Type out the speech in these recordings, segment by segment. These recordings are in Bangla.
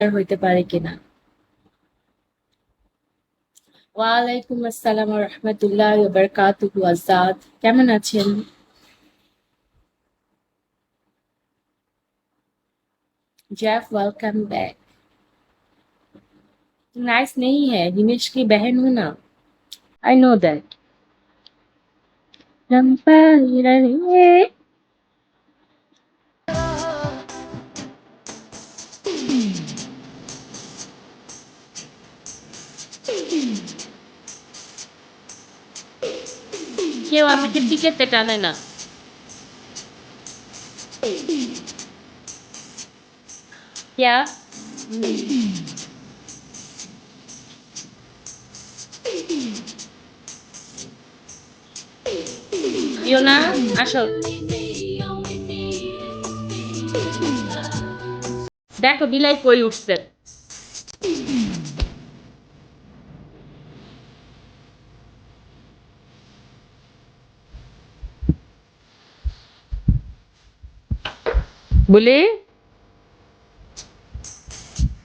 হইতে পারে কিনা। ওয়ালাইকুম আসসালাম ওয়া রাহমাতুল্লাহি ওয়া বারাকাতুহু। আজাদ, কেমন আছেন? जैफ वेलकम बैक। नाइस नहीं है, हिमेश की बहन हूं ना। I know that. কেউ আমাকে টিকেতে টানে না। क्या? ইয়োনা, আসো। দেখো বিলাই কই উঠছে। বুলি,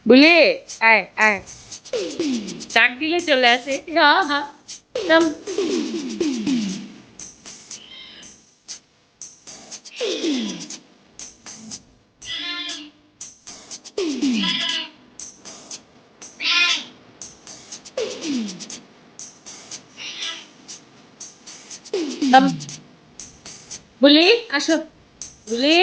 বুলি, আয় আয়, ডাক দিলে চলে আসে। হ্যাঁ হ্যাঁ, নাম। নাম। বুলি, আসো। বুলি।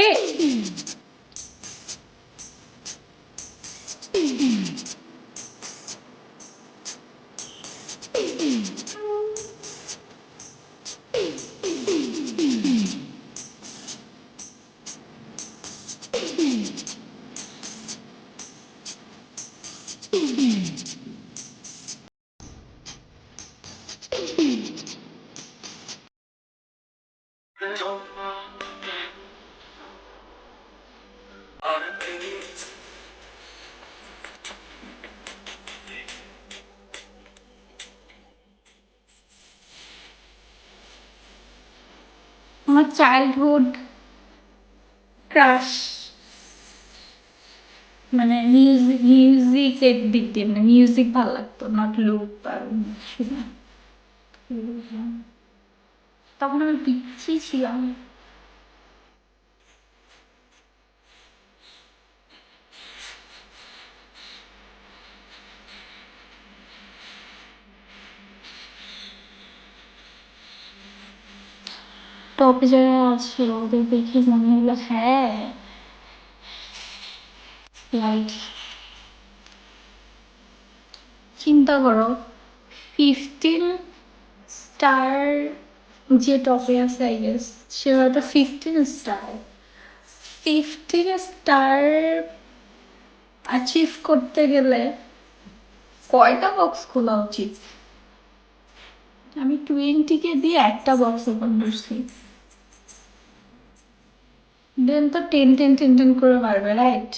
আমার চাইল্ডহুড ক্রাশ, মানে মিউজিকের দিক দিয়ে, মানে মিউজিক ভালো লাগতো, নট লুক আর কিছু না। তখন আমি পিচ্ছি ছিলাম। টপে যারা আছে ওদের দেখে মনে হলো হ্যাঁ, লাইক চিন্তা করো, 15 স্টার যে টপে আছে আই গেস সে হয়তো 15 স্টার। 15 স্টার অ্যাচিভ করতে গেলে কয়টা বক্স খোলা উচিত? আমি 20কে দিয়ে একটা বক্স ওপেন করছি, দেন তো 10 10 10 10 করে মারবে, রাইট?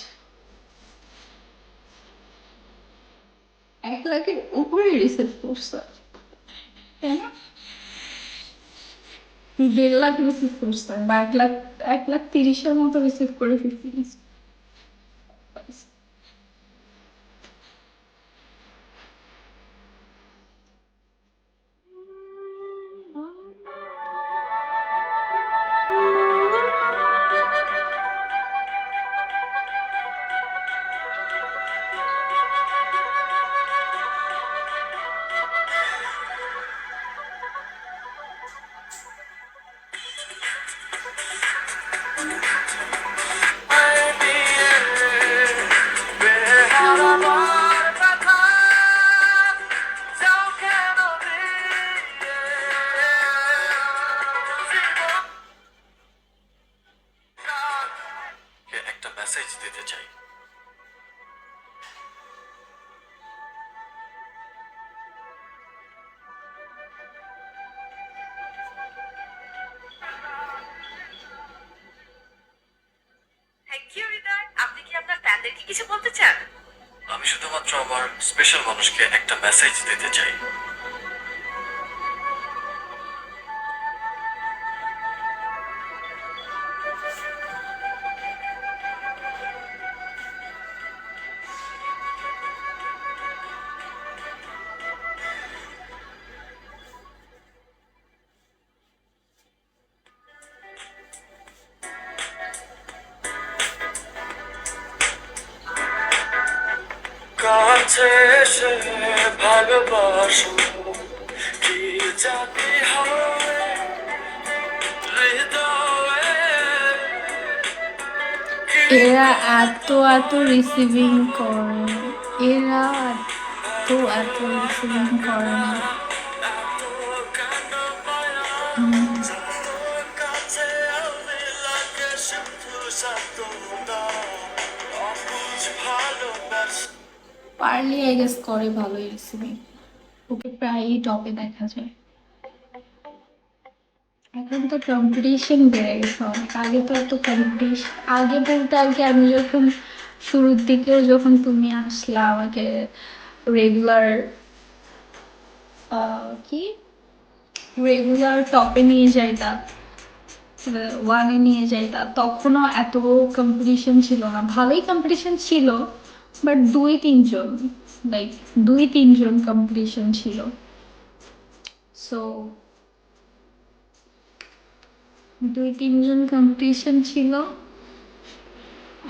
1 লাখের উপরে রিসেট করছে, তাই না? 1.5 লাখ রিসিভ করছে বা 1 লাখ, 1,30,000 মতো রিসিভ করে 15। একটা মেসেজ দিতে চাই। থ্যাংক ইউ হৃদয়, আপনি কি আপনার ফ্যানদেরকে কিছু বলতে চান? আমি শুধুমাত্র আমার স্পেশাল মানুষকে একটা মেসেজ দিতে চাই। কাছে এসে ভালোবাসো কি জানি হয় হৃদয়ে এরা এত এত রিসিভিং করে না। এরা এত এত রিসিভিং করে না। কাছে আমি লাগে শুধু সত্যতা অবুঝ ভালোবাসা পারলি আই গেস করে ভালোই রিসিভিং। ওকে প্রায়ই টপে দেখা যায়। এখন তো কম্পিটিশন বেড়ে গেছে অনেক। আগে তো এত কম্পিটিশন, আগে বলতে আর কি, আমি যখন শুরুর দিকেও যখন তুমি আসলা আমাকে রেগুলার কি রেগুলার টপে নিয়ে যাইতা, ওয়ানে নিয়ে যাইতা, তখনও এত কম্পিটিশন ছিল না। ভালোই কম্পিটিশন ছিল, বাট দুই তিনজন, লাইক দুই তিনজন কম্পিটিশন ছিল। সো দুই তিনজন কম্পিটিশন ছিল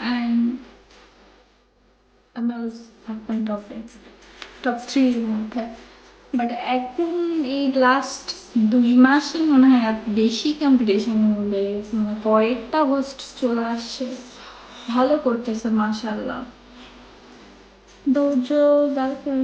অ্যান্ড আমি থাকতাম টপে, টপ থ্রির মধ্যে। বাট এখন এই লাস্ট 2 মাসে মনে হয় আর বেশি কম্পিটিশন বেড়ে গেছে। মানে কয়েকটা হোস্ট চলে আসছে, ভালো করতেছে মাশাল্লাহ। ধৈর্য দরকার।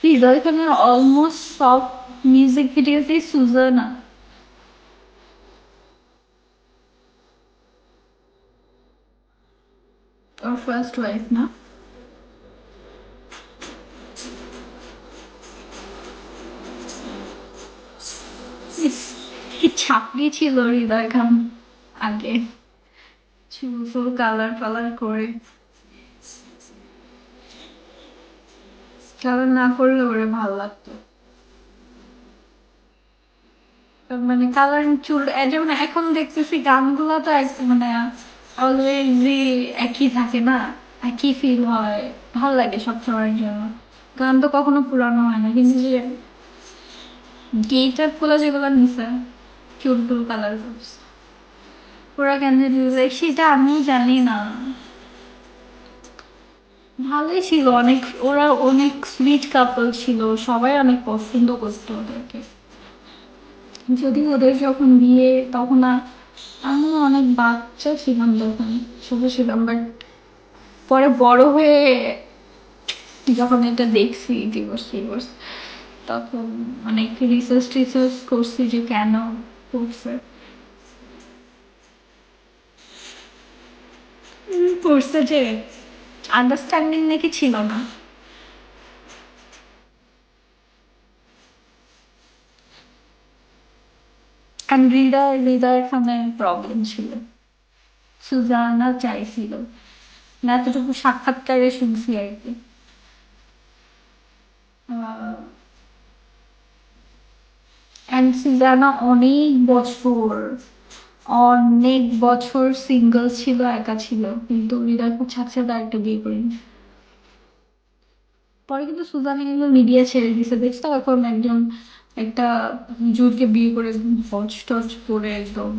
হৃদয় খানের অলমোস্ট সব মিউজিক ভিডিওতেই সুজানা ওর ফার্স্ট ওয়াইফ না? ইস, কি ছাপড়ি ছিল হৃদয় খান আগে, চুল ফুল কালার ফালার করে। কালার না করলে ওরে ভালো লাগতো। মানে কালার চুল যেমন এখন দেখতেছি গানগুলো তো মানে অলওয়েজই একই থাকে না, একই ফিল হয়, ভালো লাগে সব সময়ের জন্য। গান তো কখনো পুরানো হয় না, কিন্তু যে গেট গুলো যেগুলো নিছে চুল টুল কালার করছে, ওরা কেন দিছে সেটা আমি জানি না। ভালোই ছিল অনেক, ওরা অনেক সুইট কাপল ছিল, সবাই অনেক পছন্দ করতো ওদেরকে। যদি ওদের যখন বিয়ে তখন আমি অনেক বাচ্চা ছিলাম, তখন ছোট ছিলাম, বাট পরে বড় হয়ে যখন এটা দেখছি ডিভোর্স ডিভোর্স, তখন অনেক রিসার্চ টিসার্চ করছি যে কেন করছে। করছে যে আন্ডারস্ট্যান্ডিং নাকি ছিল না। কারণ হৃদয়ের সামনে প্রবলেম ছিল, সুজানা চাইছিল না, এতটুকু সাক্ষাৎকারে শুনছি আর কি। অ্যান্ড সুজানা অনেক বছর সিঙ্গেল ছিল, একা ছিল, কিন্তু হৃদয় খুব সাথে সাথে আরেকটা বিয়ে করেনি। পরে কিন্তু সুজানা কিন্তু মিডিয়া ছেড়ে দিছে, দেখছো এখন একজন একটা হুজুরকে বিয়ে করে হজ টজ করে একদম।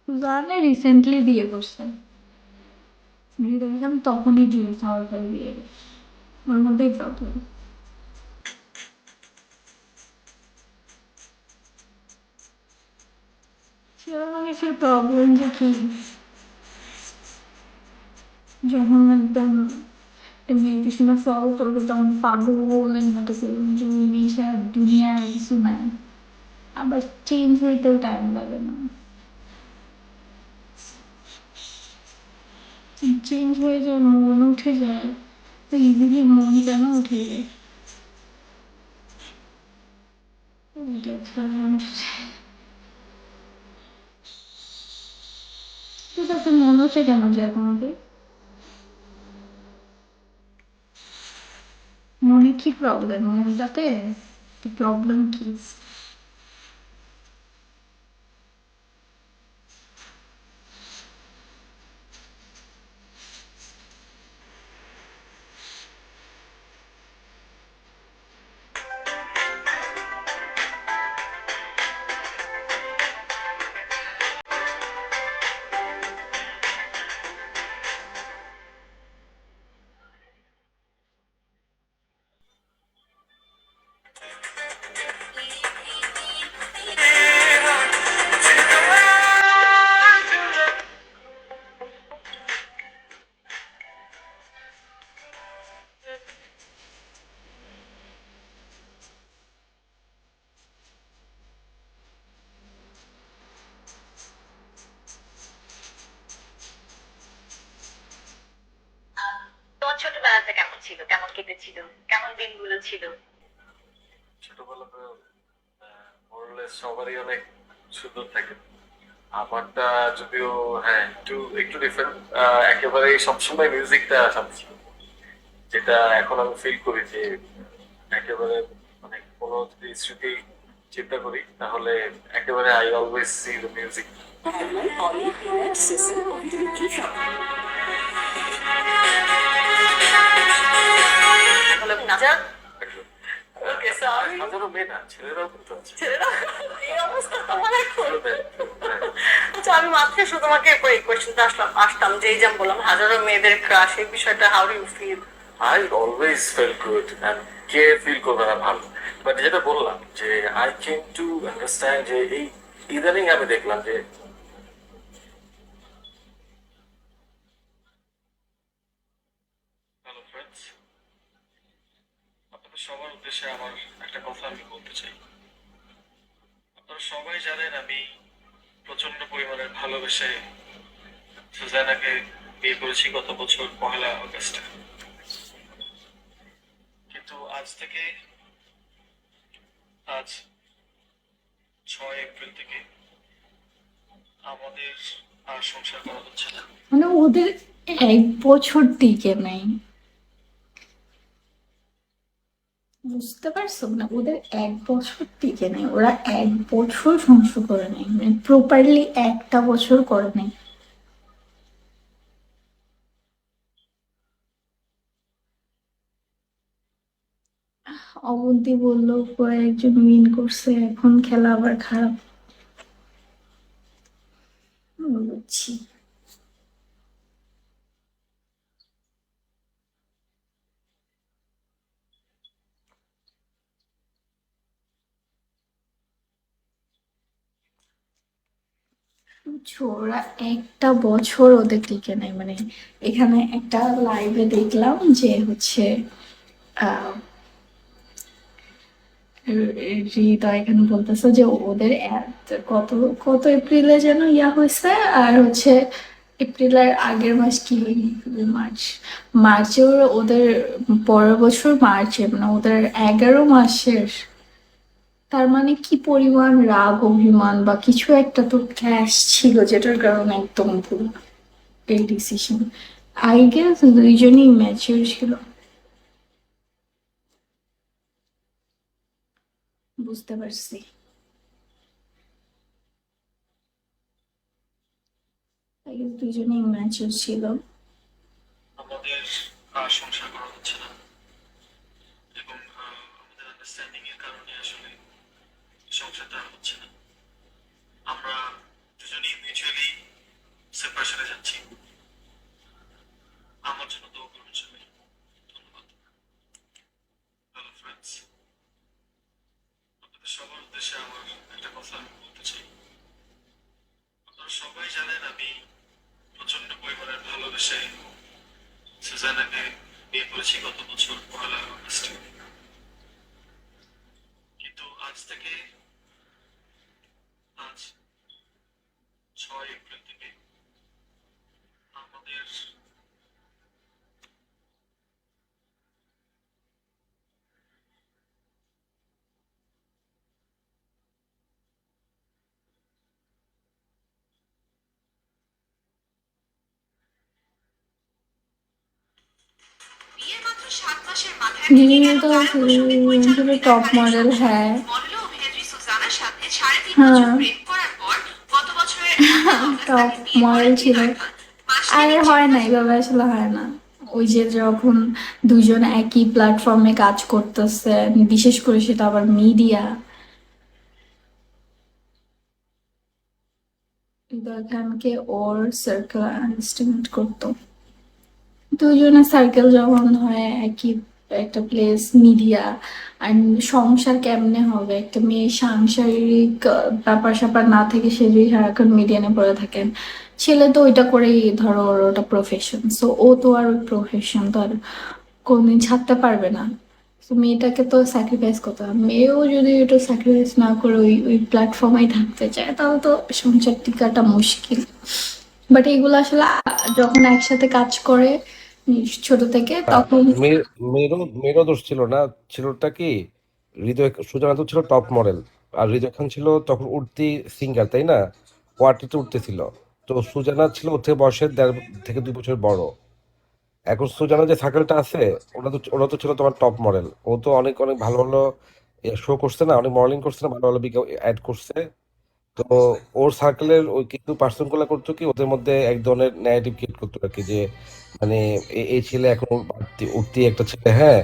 সুজানা রিসেন্টলি বিয়ে করছে, হৃদয় আমি তখনই ডিভোর্স হওয়ার পরে বিয়ে করছে, ওর মধ্যেই প্রবলেম। মানুষের প্রবলেম যে কি, যখন একদম মেয়ের পিছনে ফল করবে তখন পাগলের মতো করুন যে ওই মেয়েটা দুনিয়ার কিছু নাই, আবার চেঞ্জ হইতেও টাইম লাগে না। চেঞ্জ হয়ে যায়, মন উঠে যায়, তো ইজিলি মন কেন উঠে যায়? এটা একটা মানুষ। তোর কাছে মন উঠে কেন যায় তোমাকে? মনে কি প্রবলেম? মনটাতে প্রবলেম কি? তোমার ছোটবেলাটা কেমন ছিল, কেমন কেটেছিল, কেমন দিনগুলো ছিল? ছোটবেলা তো মোরলেস সবারই অনেক সুন্দর থাকে। আমারটা যদিও হ্যাঁ একটু একটু ডিফারেন্ট। একেবারে সবসময় মিউজিকটা সাথে ছিল, যেটা এখন আমি ফিল করি যে একেবারে মানে কোনো যদি স্মৃতি চিন্তা করি তাহলে একেবারে I always C the music. বলে না ওকে সরি। হাজারো মেয়ে না, ছেলেরাও কিন্তু আছে। ছেলেরা এই অবস্থা তোমার এখন? হ্যাঁ। আচ্ছা, আমি মাত্র শুধু তোমাকে এই কোয়েশ্চেনটা আসতাম যে এই যে আমি বললাম হাজারো মেয়েদের ক্রাশ, এই বিষয়টা how do you feel? I always felt good and কে ফিল করবে না ভালো, বাট যেটা বললাম যে আই কেম টু আন্ডারস্ট্যান্ড যে এই ইদানিং আমি দেখলাম যে হ্যালো ফ্রেন্ডস, আপনাদের সবার উদ্দেশ্যে আমার একটা কথা আমি বলতে চাই। আপনারা সবাই জানেন আমি প্রচন্ড পরিমাণে ভালোবেসে সুজানাকে বিয়ে করেছি গত বছর 1 আগস্টে। কিন্তু আজ থেকে আজ 6 এপ্রিল থেকে আমাদের আর সংসার করা হচ্ছে না। মানে ওদের 1 বছর টিকে নাই, বুঝতে পারছো? না ওদের 1 বছর টিকে নাই, ওরা 1 বছর সংসার করে নাই, মানে প্রপারলি একটা বছর করে নাই। অবন্তি বললো কয়েকজন উইন করছে, এখন খেলা আবার খারাপ। বুঝছি। বুঝছো, ওরা 1 বছর ওদের টিকে নাই। মানে এখানে একটা লাইভে দেখলাম যে হচ্ছে আহ হৃদয় এখানে বলতেছে যে ওদের কত কত এপ্রিলে যেন ইয়া হয়েছে, আর হচ্ছে এপ্রিলের আগের মাস কি হয়নি, মার্চ। মার্চে ওদের পরের বছর মার্চে, মানে ওদের 11 মাসের। তার মানে কি পরিমাণ রাগ অভিমান বা কিছু একটা তো ক্ল্যাশ ছিল, যেটার কারণে একদম পুরো এই ডিসিশন। আই গেস দুইজনই ম্যাচিউর ছিল, বুঝতে পারছি। আই গেস দুইজনই ম্যাচিউর ছিল। আমাদের আর সংসার করা হচ্ছে না, এবং আমাদের আন্ডারস্ট্যান্ডিং এর কারণে আসলে সংসারটা আর হচ্ছে না। আমরা দুজনেই মিউচুয়ালি সেপারেশনে যাচ্ছি। আমার জন্য দোয়া করবেন সবাই। ধন্যবাদ। হ্যালো ফ্রেন্ডস, আপনাদের সবার উদ্দেশ্যে আমার একটা কথা আমি বলতে চাই। আপনারা সবাই জানেন আমি প্রচন্ড পরিমাণে ভালোবেসে সুজানাকে বিয়ে করেছি গত বছর 1 আগস্টে। কিন্তু আজ থেকে আজ 6 এপ্রিল থেকে আমাদের মিমি তো ছিল টপ মডেল, হ্যাঁ হ্যাঁ টপ মডেল ছিল। আর হয় না এভাবে, আসলে হয় না। ওই যে যখন দুজন একই প্ল্যাটফর্মে কাজ করতেছে, বিশেষ করে সেটা আবার মিডিয়া, খানকে ওর সার্কেল আন্ডারস্ট্যান্ড করতো। দুজনের সার্কেল যখন হয় একই একটা প্লেস, মিডিয়া আর সংসার কেমনে হবে, একটা মেয়ে সাংসারিক ব্যাপার স্যাপার না থেকে সে যদি সারাক্ষণ মিডিয়ানে পড়ে থাকেন, ছেলে তো ওইটা করেই ধরো ওর ওটা প্রফেশন, সো ও তো আর ওই প্রফেশন তো আর কোনদিন ছাড়তে পারবে না। তো মেয়েটাকে তো স্যাক্রিফাইস করতে হবে, মেয়েও যদি এটা স্যাক্রিফাইস না করে ওই ওই প্ল্যাটফর্মেই থাকতে চায় তাহলে তো সংসার টিকাটা মুশকিল। বাট এগুলো আসলে যখন একসাথে কাজ করে ছোট থেকে, তখন মেয়ের মেয়েরও দোষ ছিল না। ছিলটা কি, হৃদয় সুজানা তো ছিল টপ মডেল, আর হৃদয় খান ছিল তখন উঠতি সিঙ্গার, তাই না? ও আর্টিস্টে উঠতেছিল। তো সুজানা ছিল ওর থেকে বয়সে 1.5 থেকে 2 বছর বড়। এখন সুজানা যে সার্কেলটা আছে, ওরা তো ছিল তোমার টপ মডেল। ও তো অনেক অনেক ভালো ভালো শো করছে না, অনেক মডেলিং করছে না, ভালো ভালো অ্যাড করছে। তো ওর সার্কেলের ওই কিছু পার্সন গুলা করতো কি, ওদের মধ্যে এক ধরনের ন্যারেটিভ ক্রিয়েট করতো আর কি, যে মানে এই ছেলে এখন উঠতি উঠতি একটা ছেলে, হ্যাঁ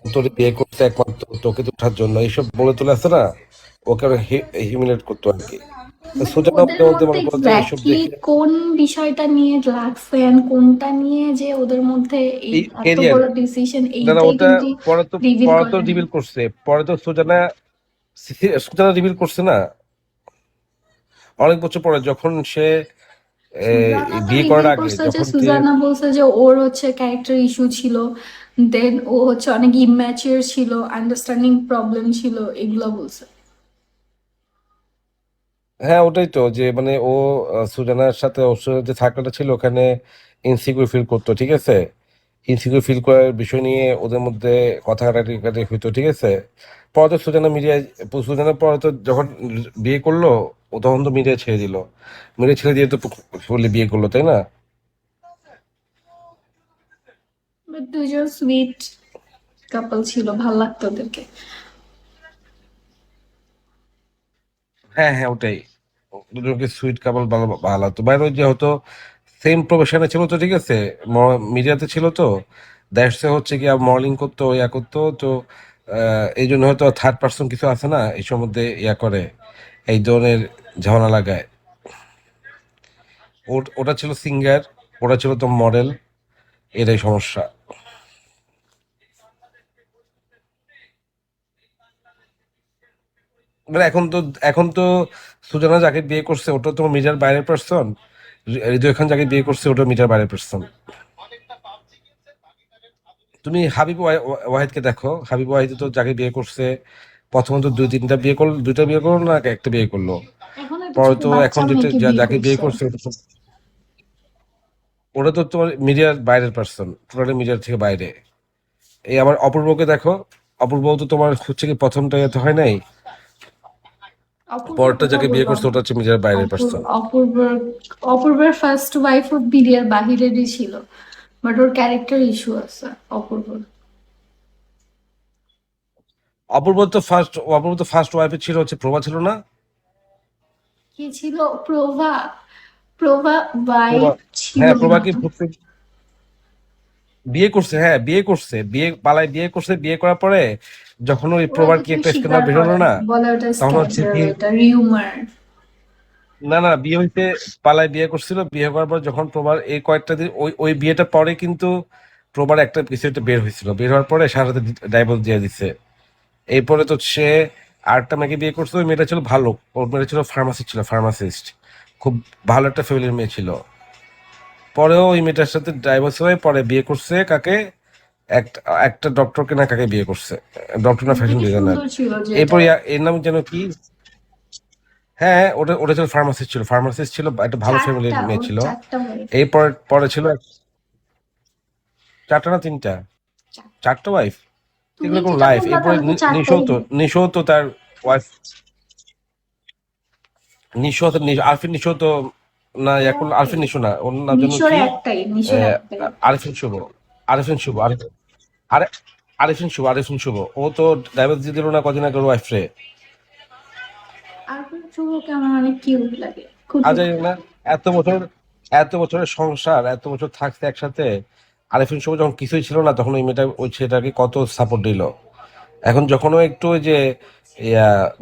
ও তোর বিয়ে করছে একমাত্র তোকে তো ওঠার জন্য, এইসব বলে তুলে আসছে না, ওকে হিউমিলেট করতো আর কি। তো মানে সুজানা ওদের মধ্যে মধ্যে মধ্যে মনে করো যে এইসব এক্স্যাক্টলি দেখে কোন বিষয়টা নিয়ে লাগছে and কোনটা নিয়ে যে ওদের মধ্যে এই এই এত ক্যারিয়ার, বড় ডিসিশন, না না এইটাই ওটা কিন্তু রিভিল পরে তো করেন। রিভিল করছে, পরে তো সুজানা রিভিল করছে না, অনেক বছর পরে যখন সে সুজানা তো বিয়ে করার রিভিল আগে করছে যে, যখন সুজানা বলছে যে ওর হচ্ছে ক্যারেক্টার ইস্যু ছিল, দেন ও হচ্ছে অনেক ইম্যাচিওর ছিল, আন্ডারস্ট্যান্ডিং প্রবলেম ছিল, এগুলো বলছে। হ্যাঁ ওটাই তো, যে মানে ও সুজানার সাথে ওর সাথে যে সার্কেলটা ছিল ওখানে ইনসিকিউর ফিল করতো, ঠিক আছে? ইনসিকিউর ফিল করার বিষয় নিয়ে ওদের মধ্যে কথা কাটাকাটি হইতো, ঠিক আছে? পরে তো সুজানা পরে তো যখন বিয়ে করলো, ও তখন তো মিডিয়া ছেড়ে দিল, মিডিয়া ছেড়ে দিয়ে তো ফুললি বিয়ে করলো, তাই না? বাট দুজন সুইট কাপল ছিল, ভাল লাগতো ওদেরকে। হ্যাঁ হ্যাঁ ওটাই, দুজনকে সুইট কাপল ভালো ভালো লাগতো। বাইরে যে হতো সেম প্রফেশনে ছিল তো, ঠিক আছে, মিডিয়াতে ছিল তো, দ্যাটস হচ্ছে কি মডেলিং করতো, ইয়া করতো তো, এই জন্য হয়তো থার্ড পার্সন কিছু আছে না এই সম্বন্ধে ইয়া করে, এই ধরনের ঝামেলা লাগায়। ওটা ছিল সিঙ্গার, ওটা ছিল তো মডেল, এটাই সমস্যা। মানে এখন তো সুজানা যাকে বিয়ে করছে ওটা তো মিডিয়ার বাইরের পার্সন, হৃদয় খান যাকে বিয়ে করছে ওটা মিডিয়ার বাইরের পার্সন। তুমি হাবিব ওয়াহিদকে দেখো, হাবিব ওয়াহিদ তো যাকে বিয়ে করছে, প্রথমত 2-3টা বিয়ে করলো না, একটা বিয়ে করলো। এখন একটা পরে ছোট তো এখন বাচ্চা যেটা মেয়েকে বিয়ে যাকে বিয়ে করছে। করছে ওটা তো তোমার মিডিয়ার বাইরের পার্সন, টোটালি মিডিয়ার থেকে বাইরে। এই আমার অপূর্বকে দেখো, অপূর্ব তো তোমার হচ্ছে কি প্রথমটা এত হয় নাই, অপূর্ব পরটা কথা যাকে বিয়ে বললাম করছে ওটা হচ্ছে মিডিয়ার বাইরের অপূর্ব পার্সন। অপূর্ব অপূর্বের ফার্স্ট ওয়াইফ অফ বিডিআর বাহিরেরই ছিল, বাট ওর ক্যারেক্টার ইস্যু আছে অপূর্বর। অপূর্ব তো ফার্স্ট ওয়াইফে ছিল হচ্ছে প্রভা, ছিল না? কি ছিল? প্রভা? প্রভা প্রভা, ওয়াইফ ছিল হ্যাঁ না প্রভাকে তো। বিয়ে করছে, হ্যাঁ বিয়ে করছে, বিয়ে করার পরে যখন ওই ওরা প্রভার কি কিছু একটা স্বীকার স্ক্যান্ডাল বেরোলো করে না, না, বলে ওটা তখন হচ্ছে স্ক্যান্ডাল, কি, এটা রিউমার। না না বিয়ে হইতে পালায় বিয়ে করছিল, বিয়ে করার পর যখন প্রভার এই কয়েকটা দিন ওই ওই বিয়েটা পরে কিন্তু প্রভার একটা কিছু একটা বের হয়েছিল, বের হওয়ার পরে সাথে সাথে ডাইভোর্স দিয়ে দিছে। এরপরে তো সে আরেকটা মেয়েকে বিয়ে করছে, ওই মেয়েটা ছিল ভালো, ওর মেয়েটা ছিল ফার্মাসিস্ট, খুব ভালো একটা ফ্যামিলির মেয়ে ছিল। পরেও ওই মেয়েটার সাথে ডাইভোর্স হয়ে পরে বিয়ে করছে কাকে, একটা একটা ডক্টরকে না কাকে বিয়ে করছে, ডক্টর না ফ্যাশন মেয়েটি ডিজাইনার। সুন্দর ছিল যেটা। এরপর এর নাম যেন কি, হ্যাঁ ওটা ওটা ছিল ফার্মাসিস্ট ছিল, একটা ভালো ফ্যামিলির চারটা, মেয়ে ওর ছিল। চারটা ওয়াইফ। এরপর পরে ছিল 4টা না 3টা, 4টা ওয়াইফ, তুমি এগুলো কোন যেটা লাইফ। বললা এরপরে তাহলে তো চারটাই। নিশো তো তার ওয়াইফ, আরফিন নিশো তো, না এখন একটাই। আরফিন নিশো না, ওর নাম যেন মিশরে কি, একটাই, মিশরে একটাই। আরিফিন শুভ, আরিফিন শুভ, আরে আরিফিন শুভ ও তো ডাইভোর্স দিয়ে দিল না কদিন আগে ওর ওয়াইফ রে। আর শুভকে আমার অনেক কিউট লাগে, খুব আজ না, এত বছর এত বছরের সংসার, এত বছর থাকতে একসাথে, আরিফিন শুভ যখন কিছুই ছিল না তখন ওই মেয়েটা ওই ছেলেটাকে কত সাপোর্ট দিল। এখন যখন ও একটু ওই যে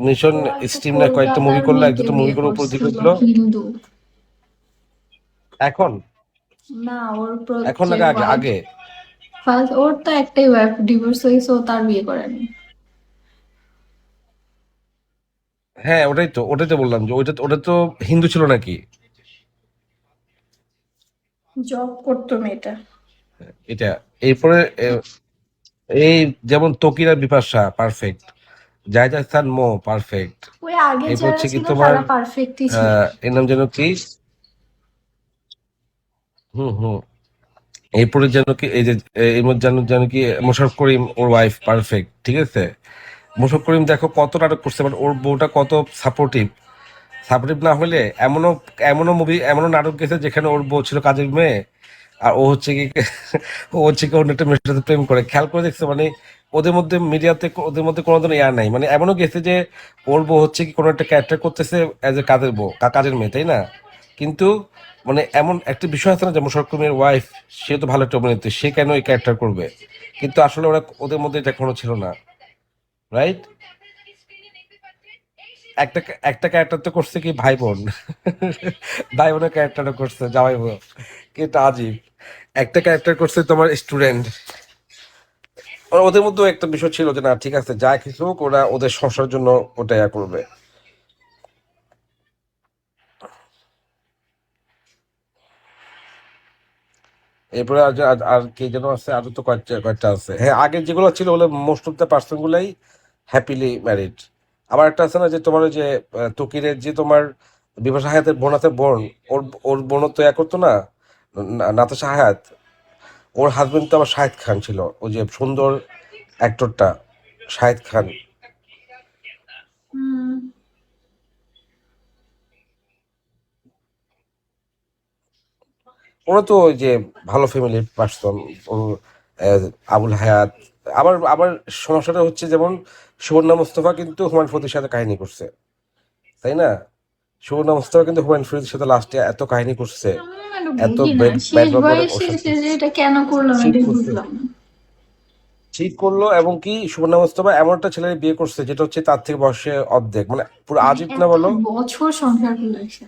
মিশন ও একটা স্টিম না কয়েকটা মুভি কলকাতার করলো, এক মেয়েকে দুটো মুভি বিয়ে করে উপর দিকে করছিল, দিল। হিন্দু। এখন না, ওর এখন যে নাকি আগে ওয়াইফ, আগে ফার্স্ট ওর তো একটাই ওয়াইফ, ডিভোর্স হয়েছে, ও তার বিয়ে করেনি। হ্যাঁ ওটাই তো বললাম যে ওটা তো হিন্দু ছিল নাকি। জব করতো মেয়েটা। এটা এরপরে এই যেমন তকিরা বিপাশা পারফেক্ট, জাহিদ হাসান মো পারফেক্ট, ওই আগে এরপর যারা হচ্ছে কি ছিল তোমার তারা পারফেক্টই ছিল। এর নাম যেন কি, হুম, এরপরে যেন কি এই যে এর মধ্যে যেন কি মোশাররফ করিম ওর ওয়াইফ পারফেক্ট, ঠিক আছে। মোশাররফ করিম দেখো কত নাটক করছে, বাট ওর বউটা কত সাপোর্টিভ। সাপোর্টিভ না হলে এমনও নাটক গেছে যেখানে ওর বউ ছিল কাজের মেয়ে, আর ও হচ্ছে কি অন্য একটা মেয়ের সাথে প্রেম করে। খেয়াল করে দেখছো মানে ওদের মধ্যে কোনো ধরনের ইয়া নাই, মানে এমনও গেছে যে ওর বউ হচ্ছে কি কোনো একটা ক্যারেক্টার করতেছে অ্যাজ এ কাজের বউ, কাজের মেয়ে, তাই না? কিন্তু মানে এমন একটা বিষয় আছে না যে মোশাররফ করিমের ওয়াইফ, সে তো ভালো একটা অভিনেত্রী, সে কেন এই ক্যারেক্টার করবে? কিন্তু আসলে ওদের মধ্যে এটা কোনো ছিল না, রাইট? একটা একটা ক্যারেক্টার তো করছে কি ভাই বোন, ভাই বোনের ক্যারেক্টারটা করছে জামাই বউ, কিন্তু আজীব একটা ক্যারেক্টার করছে তোমার স্টুডেন্ট। ওদের মধ্যেও একটা বিষয় ছিল যে না ঠিক আছে, যা কিছু হোক ওরা ওদের সংসারের জন্য ওটা ইয়া করবে। এরপরে আর কে যেন আছে, আরো তো কয়েকটা কয়েকটা আছে। হ্যাঁ, আগে যেগুলো ছিল হলে মোস্ট অফ দ্য পার্সন গুলাই হ্যাপিলি ম্যারিড। আবার একটা আছে না যে তোমার ওই যে তকিরের যে তোমার বিপাশা হায়াতের বোন আছে, বোন, ওর ওর বোনও তো ইয়া করতো না, নাতাশা হায়াত। ওর হাজবেন্ড তো আবার শাহিদ খান ছিল, ওই যে সুন্দর অ্যাক্টরটা শাহিদ খান। হুম। ওরা তো ওই যে ভালো ফ্যামিলির পার্সন। আবুল হায়াত। আবার আবার সমস্যাটা হচ্ছে যেমন সুবর্ণা মুস্তফা কিন্তু হুমায়ুন ফরিদের সাথে কাহিনী করছে, তাই না? সুবর্ণা মুস্তফা কিন্তু হুমায়ুন ফরিদের সাথে লাস্টে এত কাহিনী করছে, আমি এত বুঝি না ব্যাড শেষ ব্যবহার ওর বয়সে সাথে। এসে যে এটা কেন করলাম, ঠিক এটাই করছে, বুঝলাম না। ঠিক করলো। এবং কি সুবর্ণা মুস্তফা এমন একটা ছেলে বিয়ে করছে যেটা হচ্ছে তার থেকে বয়সে অর্ধেক, মানে পুরো মানে আজীব না এত বলো। বছর সংসার করে আসে।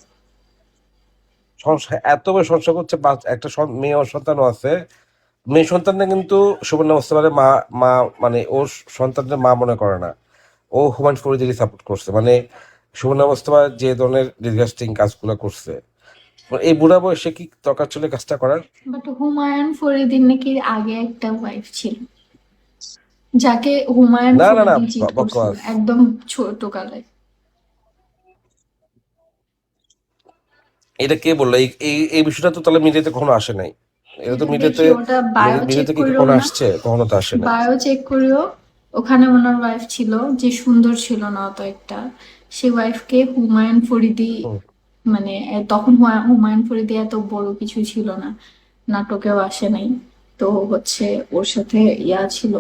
সংসার এত বড় সংসার করছে, একটা মেয়ে ও সন্তানও আছে। মেয়ে সন্তানটা কিন্তু সুবর্ণা মুস্তফার মা, মা মানে ওর সন্তানদের মা মনে করে না, ও হুমায়ুন ফরিদিকে সাপোর্ট করছে। মানে সুবর্ণা মুস্তফা যে ধরনের ডিসগাস্টিং কাজগুলো করছে, মানে এই বুড়া বয়সে কি দরকার ছিল এই কাজটা করার? বাট হুমায়ুন ফরিদির নাকি আগে একটা ওয়াইফ ছিল, যাকে হুমায়ুন না, ফরিদি চিট করছিল বকবাস। একদম ছোট কালে। এটা কে বললো? এই এই এই বিষয়টা তো তাহলে মিডিয়াতে কখনো আসে নাই। এটা তো এটা মিডিয়াতে, দেখি, ওটা বায়ো চেক মিডিয়াতে কি করিও কখনো না, আসছে? কখনো তো আসে নাই। বায়ো চেক করিও। ওখানে ওনার ওয়াইফ ছিল, যে সুন্দর ছিল না অত একটা, সে ওয়াইফকে হুমায়ুন ফরিদি, হুম। মানে তখন হুমায়ুন ফরিদি এত বড় কিছু ছিল না, নাটকেও আসে নাই, তো হচ্ছে ওর সাথে ইয়া ছিল।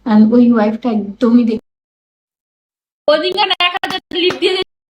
আর ওই ওয়াইফটা একদমই